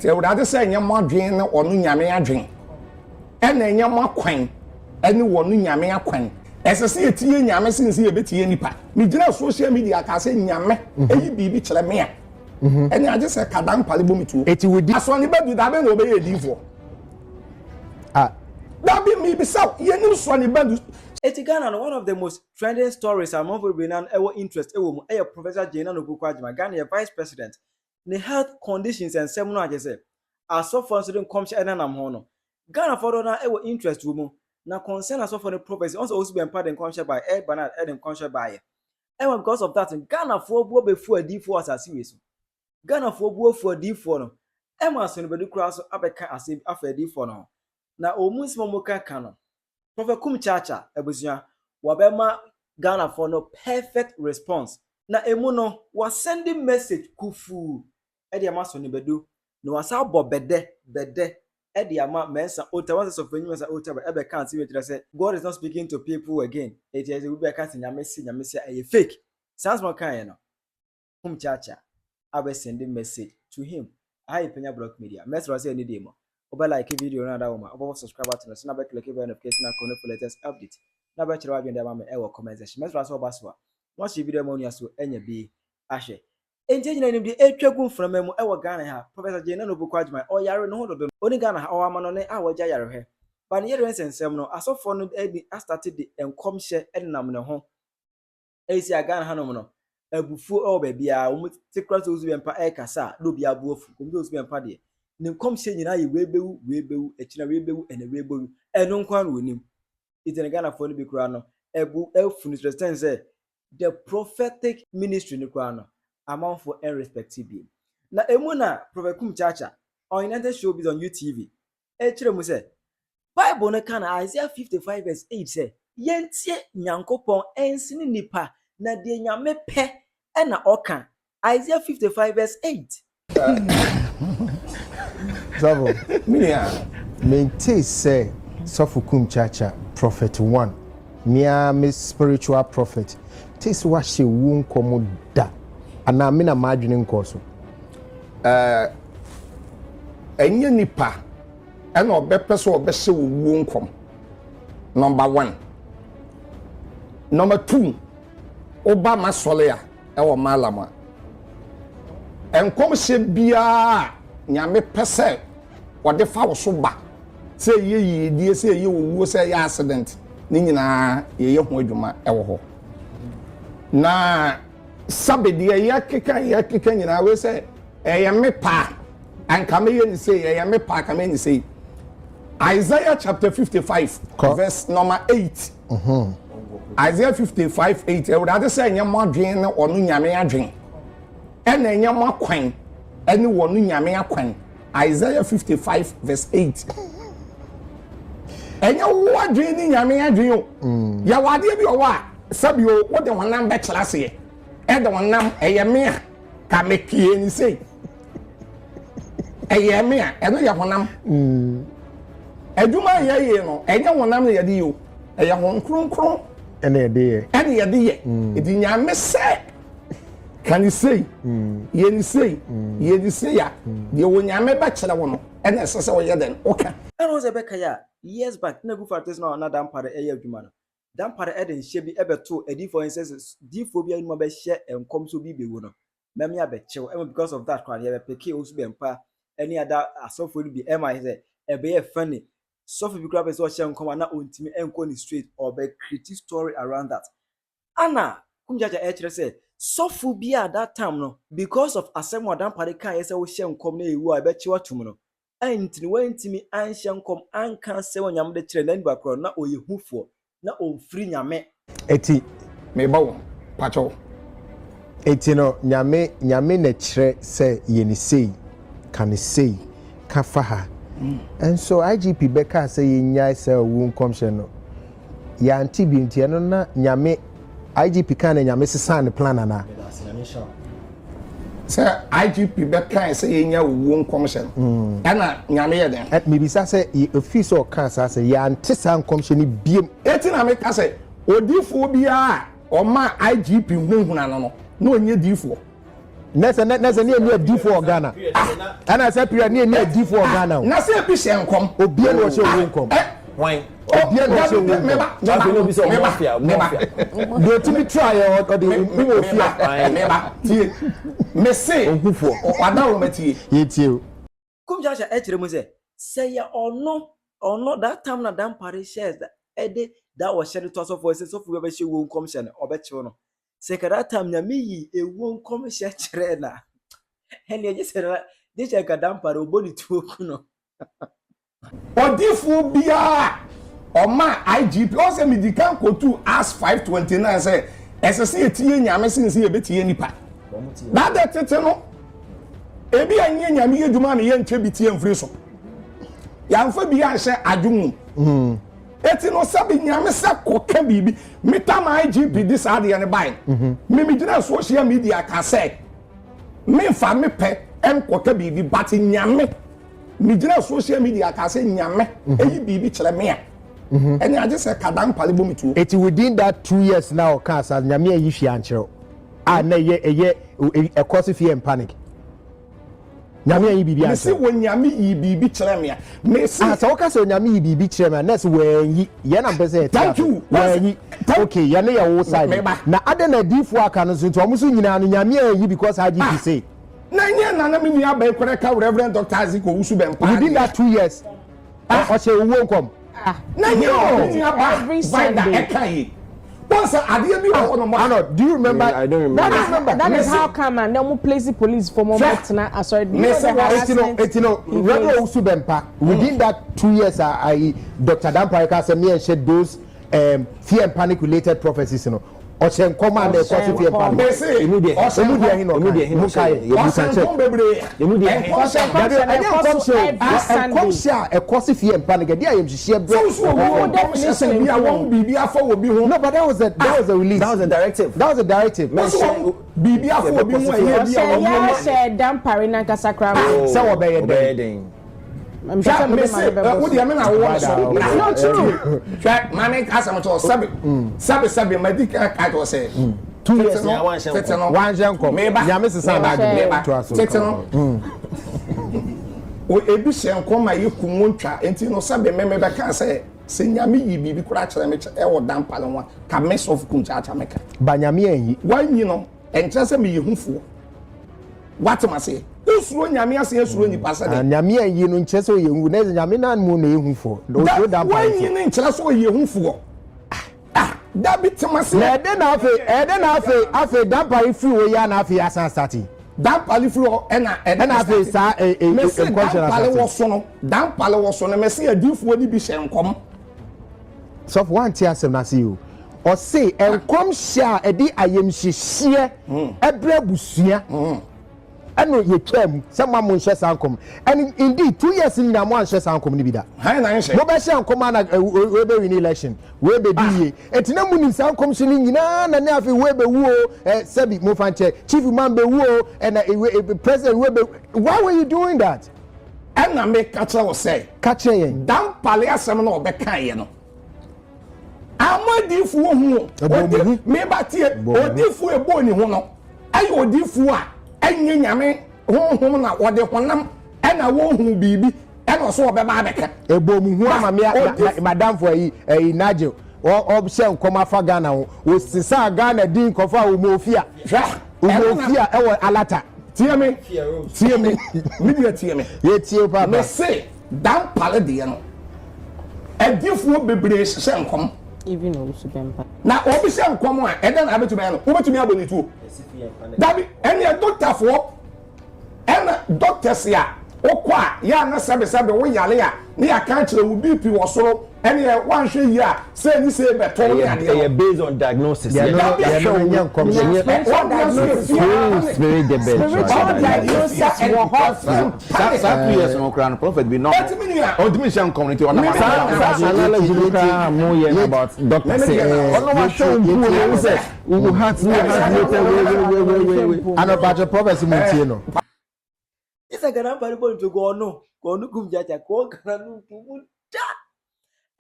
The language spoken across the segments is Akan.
Te would rather say nyama dwen or no nyame adwen. Ene nyama kwan ene wo no nyame akwan. Ese se etie nyame since e betie nipa. Me gina social media ka say nyame eyi bibi kire me a. Ene age se kadan palebo mitu. Eti wodi Sonnie Badu da be no be edifo. Ah. That be me be so yenim Sonnie Badu. Eti Ghana, one of the most trending stories among people being ever interest ewo mu Professor Jena no Kwajima Ghana vice president. The health conditions and seminar I say as so for student Kumchacha na nam ho no. Ghana for na ewo interest wo mu na concern as for the prophecy also Owusu Bempah den Kumchacha by Bernard den Kumchacha by. And because of that Ghana for bo be fu adifo asase we so. Ghana for bo fu adifo no. Sonnie Badu kura so abeka asem afadifo no. Na omunsimo moka kano. Prophet Kumchacha ebusia wabema Ghana for no perfect response. Na emu no was sending message kufu. Edi ama Sonnie Badu no wasa bede edi ama Mensah Otabil so Penyah Mensah Otabil ebe kan see we say God is not speaking to people again. It is we be kan nyame say e fake. Sans mo kan no. Kumchacha abe sending message to him. Hi Penyah block media. Message say any day mo. Oba like video na da woman. Oba subscribe button so na be click the notification icon for latest update. Na be chira wa bi ndaba me e wo comment section. Message so oba so. Once you video mo nya so enya bi ahwe. Enti nyina nim de etwagum from mu e wo Ghana ha. Professor Jena no Kwajima o yare no hododo. Oni Ghana ha o ama no ne a wagya yare he. Ba ne yere nsensem no asofo no edi started the enkomhye enam ne ho. Esi Ghana ha no no. Abufu o ba bia o mu tikra so Owusu Bempah e kasa do bia buofu. Ko Owusu Bempah de. Ne komhye nyina ye webewu echina webewu ene webewu. Eno nkwan wonim. Iti ne Ghana fo no bi kura no. Ebu elfu ni say the prophetic ministry ni kura no. Amount for irrespective. Na emuna Prophet Kumchacha on United Showbiz on UTV. Chire mu say Bible no kan Isaiah 55 verse 8 say yentie Nyankopon ensini nipa na de nyame pe na oka. Isaiah 55 verse 8. Zabo. Penyah. Maintain say Sofu Kumchacha prophet 1. Me spiritual prophet. Tis wa she won komo da. Ana me na madwene nkoso. Enye nipa ena obepe so obehye wo nkom. Number 1. Number 2. Oba masole a e wo malama. Enkom hye bia nyame pese wode fa wo so ba. Se ye die se ye wo se ye accident. Ni nyina ye ho adwuma e wo ho. Na sabedi ya keka nyina we say me pa anka me ye say me pa ka me say Isaiah chapter 55 verse number 8. Isaiah 55 8 e would rather say nyama adwen na onu nyame adwen ena nyama kwan ene wonu nyame akwan. Isaiah 55 verse 8. Enya wo adwen ni nyame adwen o ya wade bi o wa sabio wo de honam be class ye e de honam eyemia ka mekie ni sei eyemia e no ya honam adwuma ye no enya honam ye de yo eye hon kronkron Ene ye de ye edi nyame se can you say ye ni say ya de wo nyame be kire wo no ene sese wo ye den okay And was a bekaya years back na go for this now another pare eye adwuma no. Dan pare eden hye bi ebeto edi for instance difo bi anuma be hye enkom so bi bewu no. Mem ya be chew because of that kwade ye be peke Owusu Bempah any other asofo bi e ma say e be ye funny. Sofo bi kura be so hye enkom na ontimi enko ni straight or be creative story around that. Ana Kumchacha e kire say sofo bi at that time no because of asem dan pare kan ye say wo hye enkom na ewu a be chew atum no. Antini wantimi anhye nkom anka se wonyam de kire na nipa kro na oyehufo na omfiri nyame eti me bawo pacho eti no nyame na kire se yeni sei kan sei ka fa ha and so IGP beka se yenya se wu nkomhye no ya anti bi ntie no na nyame IGP kan na nyame sesa ne plan na say IGP be kan say yenya wo nkomhye ana nyame ye den maybe say office or kan say ya antisa nkomhye ni biem eti na me ka say odifo bia o ma IGP hunhuna no no onye difo Nessa near D4 Ghana. And I said, near D4 Ghana. Na say bi hye nkom. Obi e no show income. Why? Obi e no show meba. Do to be try or the people fear. Meba. Tie. Me say Ohufo. Wada wo matie. Yetie. Kumchacha ekyere mu say ya or no that time na dan pare shares that that was shared to us for say so we be share won commission obeche no say that time na me yi e won commission kyere na and you just said this check dan pare oboni tu oku no Odifu bia Oma IGP o say medical kotu as 529 say SSC etie nyame sinse ebetie nipa that tete no ebi anye nyame yeduma me ye nche bitie mfiri so yamfa bi anhye adwum eti no sabi nyame se koka bibi meta my IGP this ade ne bai me gina social media ka say me fa me pe em koka bibi but nyame me gina social media ka say nyame eyi bibi kire me a eni age se kadan pale bo mitu It's within that 2 years now cause nyame ayi hwe ankyerɛ na ye a cause fear and panic. Nyame ayi bibi me se wo nyame yi bibi kire me a me se so ka se nyame yi bibi kire me na se wenyi ye na pese thank you wenyi okay ye na ye wo side na ade na difu aka no so nto omuso nyina no nyame ayi because IGP say na nye na me nua ba ekore ka Reverend Dr. Owusu Bempah within that 2 years o se wo nkom na nye o nua ba Sunday ekai once ade bi wo no mo do you remember? I don't remember. That is how come and then we place the police for moment na sorry Etino Reverend Owusu Bempah within that 2 years I Dr. Dampare say me and shed those fear and panic related prophecies you know Ochen command the cause fear and panic immediate hino kai you can check immediate come share a cause fear and panic there am share no but that was a release That was a directive. bibi afọ obi mu aye bi yeah share Dampare na kasakra say obey I'm just what do you mean I want so not true try mama asam to sabi medical card was say 2 years now one shenko nyame sesa na to aso teteno o ebi shenko ma yekumu ntwa enti no sabi meme be kan say se nyame yi bibi kura kire me e wo Dampare ho ka mess of Kumchacha meka ba nyame anyi wanyi no entra se me yehufuo what am I say usuro nyame ase usuro nipa sade nyame anyi no nche so yehu na nyame na mu na yehufo do Dampare wanyi ne nchira so yehufuo da bitimase na ede na afe Dampare free wo ya na afe asan starting Dampare free wo na afe sa Dampare wo so no me se adifuo ni bi hye nkom so for one tia sem na see you or say enkom hye edi ayemhyehye ebre busua eno ye twam se mamon hye sankom and indeed 2 years in na mo hye sankom ni bi da han na hye mo be hye sankom na we be win election we be die etina munim sankom so ni nyina na na afi we be wuo sebi mo fanche chief man be wuo and president we be why were you doing that and na me catch was say catch yen Dampare asem na obekan ye no amadifu hu me batie odifu ebo ni hu no ayi odifu a enye nyame honhom na wode honam ena wo hu bibi ena so obeba abeka ebo mu hu ama me madam for yi naje o hye nkoma fa Ghana wo sisa Ghana din kofa wo mofia e wo alata tie me media tie me ye tie papa me say Dampare de no edifu bebre hye nkom even Owusu Bempah na obi hye nkom a eden abetumi no obetumi abonitu dabi eni doctor for ena doctors ya okwa ya na sabe wo yale a ne ya kan kire wo BP wo soro eni e wan hwe yi a say ni say beto ne ade based on diagnosis very yes no crown prophet be no ultimate community on about doctor say we have and about prophecy muntie no it's a Dampare born to go no Kumchacha ko kana no to da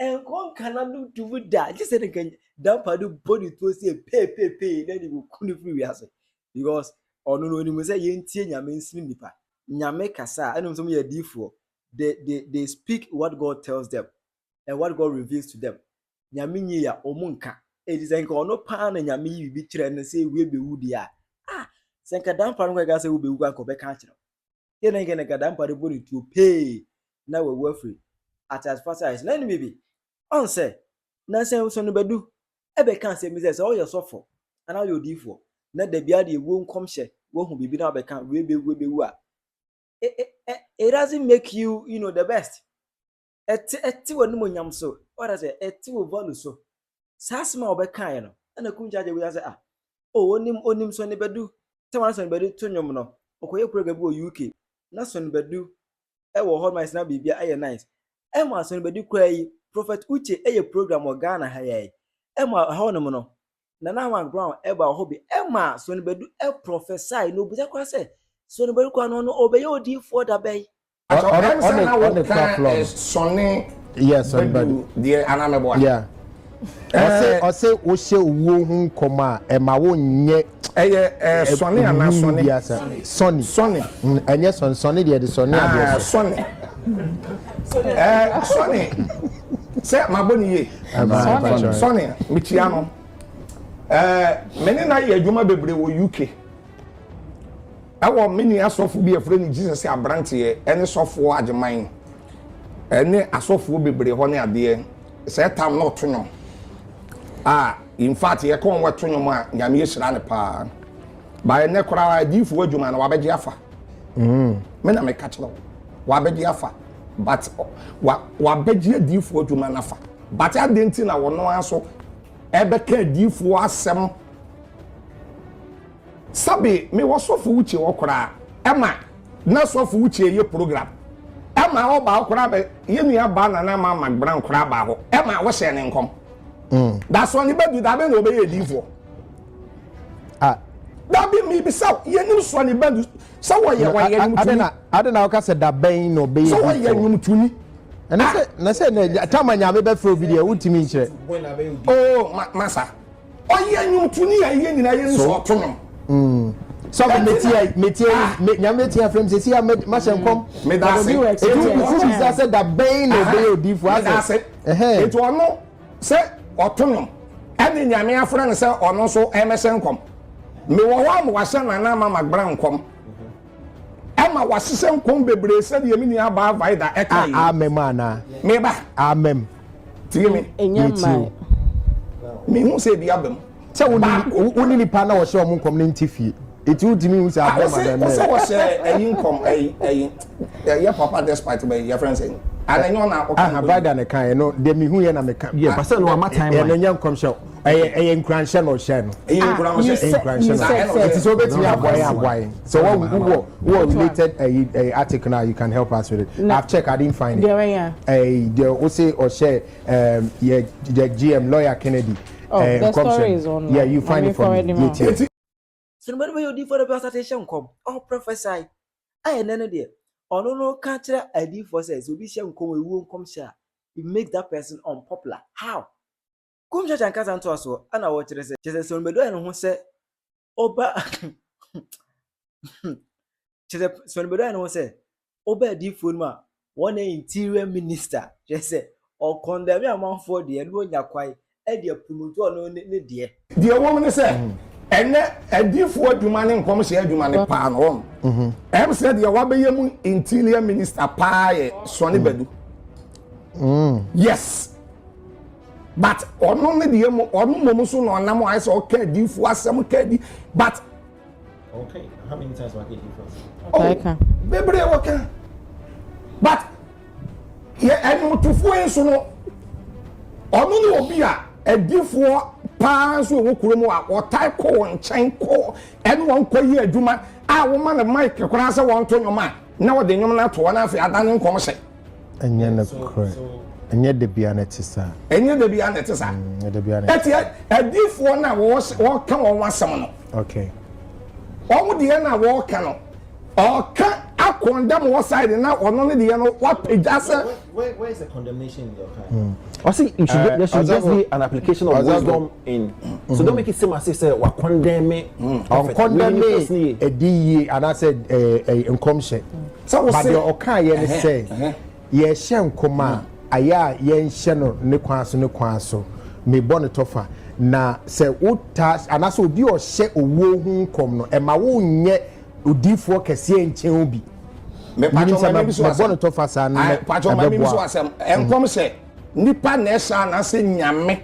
and kon kana no to da just say Dampare body to say pay then you kunu free we have because ɔno no onim sɛ yɛntie nyame nsini nipa nyame kasa ɛnom sɛ yɛ difoɔ they speak what God tells them and what God reveals to them nyame nyi ya ɔmo nka ɛdi sɛ nka ɔno paa na nyame yi bibi kyerɛ no sɛ ewie bewu di a sɛ nka dampa no kɔka sɛ wo bewu anka ɔbɛka akyerɛ yɛ na nka dampa no bɔ ne tuo pee na wɔwu afiri as far as na ne bibi ɔn sɛ na sɛ Sonnie Badu ɛbɛka sɛ mi sɛ ɔyɛ sɔfo ana ɔyɛ odifoɔ na da bia de ewu nkɔmhyɛ wo hu bibi na ɔbɛka we bewu a it doesn't make you know the best ɛti wɔ nimu nyam so ɔda sɛ ɛti wɔ value so saa asɛm a ɔbɛka yɛ no ɛna Kumchacha wi sɛ onim Sonnie Badu sɛ wɔn Sonnie Badu to nwom no ɔkɔyɛ program bi wɔ UK na Sonnie Badu ɛwɔ hɔ nice na biribi ɛyɛ nice ɛma Sonnie Badu kura yi Prophet Uche ɛyɛ program wɔ Ghana ha yɛ ɛma ha no no na one ground ɛba hɔ bi ɛma Sonnie Badu prophesy no obuja kwa sɛ Sonnie Badu kwa no obɛyɛ odiifoɔ da bɛyi on the platform Sonnie Badu deɛ anamɛbɔ yeah ɔsɛ wohyɛ owuo ho nkɔm a ɛma wonyɛ ɛyɛ Sonnie ana Sonnie ɛnyɛ Sonnie deɛ de Sonnie adeɛ Sonnie sɛ mabɔ ne ye Sonnie metia no mene na yɛ adwuma bebree wɔ UK ɛwɔ mini asɔfo bi afre ne Jesus abranteɛ ɛne sɔfo agyeman ɛne asɔfo bebree hɔ ne adeɛ sɛ tam na ɔto nwom in fact yɛ kɔn wɔto nwom a nyame yɛhyira ne paa ba ɛne koraa adifo adwuma na wabɛgye afa me na meka kyerɛ wabɛgye afa but wabɛgye adifo adwuma na afa but adenti na wɔno aso ɛbɛka adifo asɛm sabe me wasɔfo wuche wɔkora ɛma na sɔfo wuche yɛ program ɛma ɔba ɔkora bɛ yɛnua ba na ma magbran kora ba hɔ ɛma wɔhyɛ ne nkɔm da Sonnie Badu da bɛ na ɔbɛyɛ adifo da bi mi bi sɛ yɛnim Sonnie Badu sɛ wɔyɛ nwumtuni adena ɔka sɛ da bɛn na ɔbɛyɛ sɛ wɔyɛ nwumtuni na sɛ na tama nyame bɛfrɛ obi deɛ wotumi nkyerɛ masa ɔyɛ nwumtuni a yɛ nyina yɛ nso ɔto nwom so metie nyame tie afrem se sia mahyɛ nkɔm me da se etu sɛ da bɛn na ɔbɛyɛ odifo asɛ etu ɔno sɛ ɔto nwom ɛne nyame afrɛ no sɛ ɔno nso ɛmɛhyɛ nkɔm me wɔ hɔ ama wahyɛ nana ma magbra nkɔm ɛma wahyehyɛ nkɔm bebree sɛ deɛ me ni aba vaida ɛka yi amem ana me ba amem tie me enyama me hu sɛ bi abam sɛ woni nipa na wɔhyɛ ɔmo nkɔm ne ntifie eti wotimi hu sɛ abam ana sɛ wɔhyɛ ɛyi nkɔm ɛyi yɛ papa despite by your friends saying and I know na ɔka vaida ne kan no de me hu yɛ na me kan yeah pastor no ama time no nya nkɔm hyɛ ɛyɛ nkranhyɛ no ɔhyɛ no ɛyi nkranhyɛ no it is obetimi aboy so what related article now you can help us with it I've checked I didn't find it the ose ɔhyɛ the GM lawyer Kennedy the story is on yeah you find it from YouTube Sonnie Badu bɛyɛ odiifoɔ da bɛ asate hyɛ nkɔm prophesy ayɛ nene deɛ ɔno no ka kyerɛ adiifoɔ sɛ obi hyɛ nkɔm ewu nkɔmhyɛ a it makes that person unpopular how Kumchacha nkasa nto aso ana wɔkyerɛ sɛ kyerɛ Sonnie Badu ayɛ no ho sɛ ɔba kyerɛ Sonnie Badu ayɛ no ho sɛ ɔba adiifoɔ no a wɔn interior minister kyerɛ sɛ ɔkɔndɛmi amanfoɔ deɛ no nya kwae ɛde promote ɔno ne deɛ wɔn ne sɛ ɛnɛ adifo adwuma ne nkɔmhyɛ adwuma ne paa no ɛm sɛ deɛ wabɛyɛ mu interior minister paa yɛ Sonnie Badu yes but ɔno ne deɛ mu ɔno mom so na ɔnam ayɛ sɛ ɔka adifo asɛm ka di but okay how many times wake okay bebree wɔka but yɛ ɛnumtufoɔ yi nso no ɔno ne obi a adifoɔ paa so wɔ kurom a ɔtae kɔ wɔn nkyɛn kɔ ɛne wɔn kɔ yi adwuma a wɔma ne mic koraa sɛ wɔn to nwom a na wɔde nwom no ato wɔn afei adane nkɔm hyɛ ɛnyɛ no korɛ ɛnyɛ de bia na te saa ɛnyɛ de bia na te saa ɛti adifoɔ na wɔka wɔn asɛm no okay wɔn deɛ na wɔka no ɔka condemn what side now or none of the what page where is the condemnation in your kind? I see you should there should just be an application of wisdom in. So don't make it seem as if say we condemn me. Condemn me a DE and I said a commission. So but the okan ye say ye hye nkoma aya ye hye no ne kwanso me bɔ ne tɔfa na sɛ wota anaso obi ɔhyɛ owuo hu nkɔm no ɛma wo nyɛ odifoɔ kɛseɛ nkyɛn obi me patɔ ma bi so bɔ ne tɔfa saa no patɔ ma bi so asɛm ɛnkɔm sɛ nipa na ɛhyɛ na sɛ nyame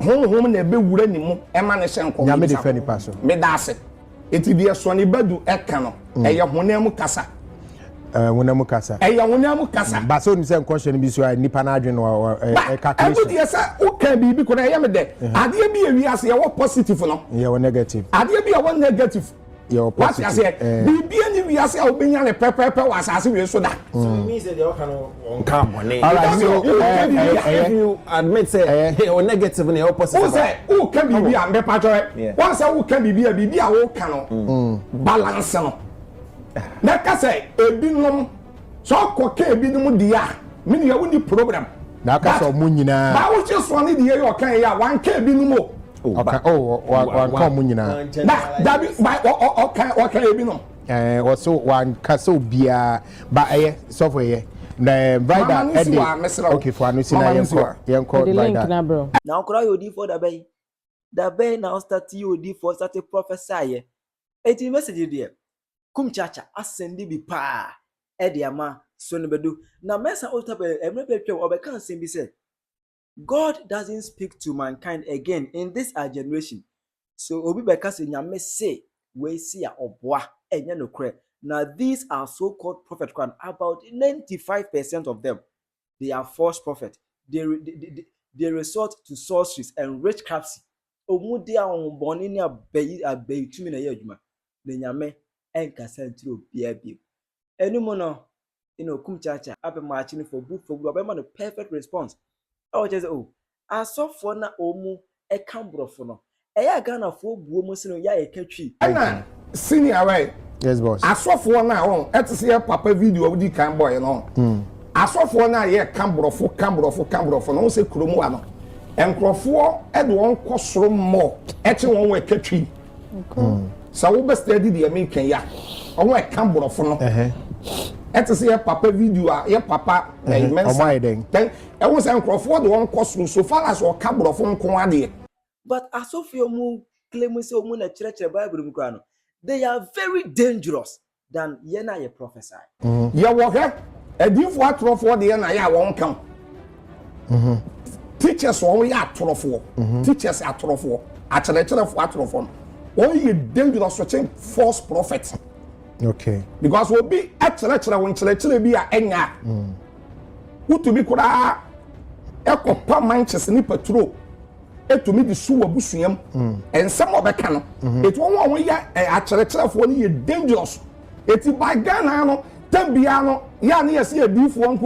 honhom na ɛbɛwura ne mu ɛma ne hyɛ nkɔm nyame de fɛ nipa so me da ase eti deɛ Sonnie Badu ɛka no ɛyɛ honam mu kasa wonam kasa ɛyɛ wonam kasa ba so ni sɛ nkɔhwɛ bi so nipa na adwen no calculation ɛbu deɛ sɛ wo kan biribi ko na ɛyɛ me dɛ adeɛ bi ewi ase yɛwɔ positive no yɛwɔ negative adeɛ bi yɛwɔ negative yɛwɔ positive biribi ani wi ase a wobɛnya ne pɛpɛpɛ wɔ asase wi so da So it means that they can Come on. all right so If you admit say or negative and or positive. wo sɛ wo kan biribi a me patɔ wo sɛ wo kan biribi a biribi a wo kan no balance no na ka sɛ ebinom so kɔka ebinom dia me ne yawo ni program na ka sɛ ɔmo nyinaa ba wo che so ne dia yɛ ɔkan yɛ a wan ka ebinom o ɔka wan ka ɔmo nyinaa na dabi ba ɔkan ebinom wɔso wan ka sɛ obia ba ɛyɛ sɔfo ɛyɛ na rider ɛde okay for anu si na yɛnkɔ rider na okura yodi for da bay na start yodi for start prophesy eti message there Kumchacha asendi bi pa e de ama Sonnie Badu na Mensah Otabil emrebetwe obeka nsem bi say God doesn't speak to mankind again in this our generation. So obi beka say nyame say we see a oboa enye no kre. Now these are so-called prophet kwan about 95% of them they are false prophet. They resort to sorceries and witchcraft. Omu dia on boni ni abayi tumi na ye adwuma. Na nyame enka sentro biabio enumo no Kumchacha abe marching for good abe man the perfect response I was just asofo na omu e kambrofo no eya Ghana fo buo mu sino ya ekatwi ana senior way yes boss asofo na won etese papa video odi kan boy no asofo na ye kambrofo no se kromu ano enkrofo e de won kosoro mo eche won we katwi so we best study the American ya on we can borofo no et say papa video a papa Mensah then e won say nkrofo de won kosoro so far as o ka borofo nko ade but asofo mu claim say omu na chire Bible mu kra no they are very dangerous than ye na ye prophesy ye wo he edifo atrofo de na ya won kan teachers won ya atrofo teachers atrofo acherefo atrofo or you dangerous watching false prophets. Okay. Because we'll be actually when chile be a enya. Who to be kura eko pa Manchester ni patrol. E to me the suwa busuyam and some of the canon. It won't want ya actually for you dangerous. It's by Ghana no Tembiano ya ni see a D4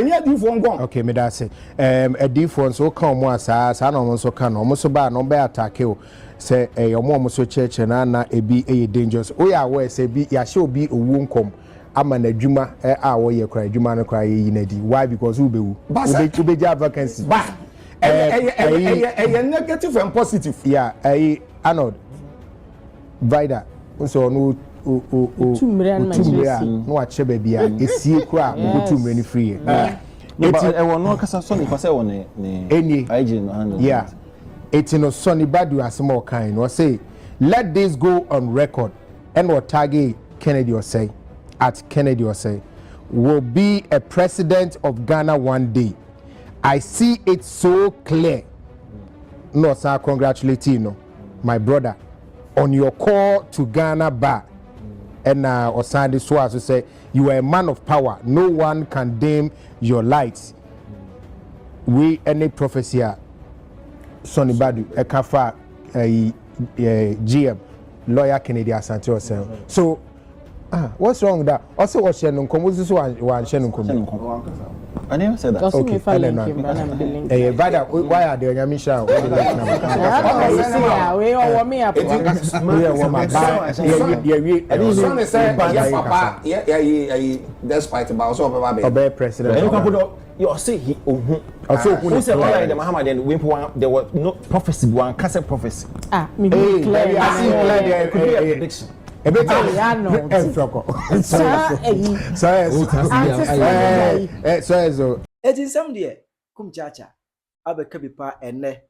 ya D4 okay me da say a D4 so come mo asa no so kan no so ba no be attack o say omo so church na ebi dangerous o ya we say bi ya she obi owu nkom ama na adwuma a wo ye kra adwuma no kra ye na di why because we be ja vacancy ba negative and positive yeah Arnold Vida so no tumre no ache bia esie kura tumre ni free but e won no kasa Sonnie for say won any IG no handle yeah it's no Sonnie Badu asmo kind or say let this go on record and what target Kennedy or say at Kennedy or say will be a president of Ghana one day. I see it so clear. No sir, congratulate you no my brother on your call to Ghana bar. And Osandi Swazo say you are a man of power. No one can dim your lights. We any prophecy Sonnie Badu Ekafa GM lawyer Kennedy Asante Osel. So what's wrong with that? Also, what's Shannon Komuzu and Shannon Komu? I never said that. Just Okay, me for link him, but I'm the link. Eh, Vada, why are the Nyamisha? I don't know, you see, we all want me up. Yeah, woman. Sonnie say yeah papa yeah despite about so papa be Obey president. And you can put up, you say he, who said all like the Muhammad and there was no prophecy, one cassette prophecy. Ah, me Hey, clear. I see It could be a prediction. A bit I know. so It is some dear. Kumchacha. Abeka bipa ene.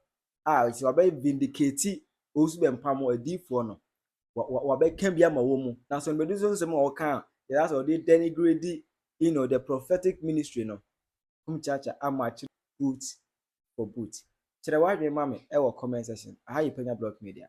It's wabe vindicate. Owusu Bempah mo edi for no. Wabe can be a woman. Now some medicine some more can. That's all they denigrate. The prophetic ministry no. Kumchacha amachi boot for boot. Chere wa dwe mame e wo comment section. Aha yi Penyah Block Media.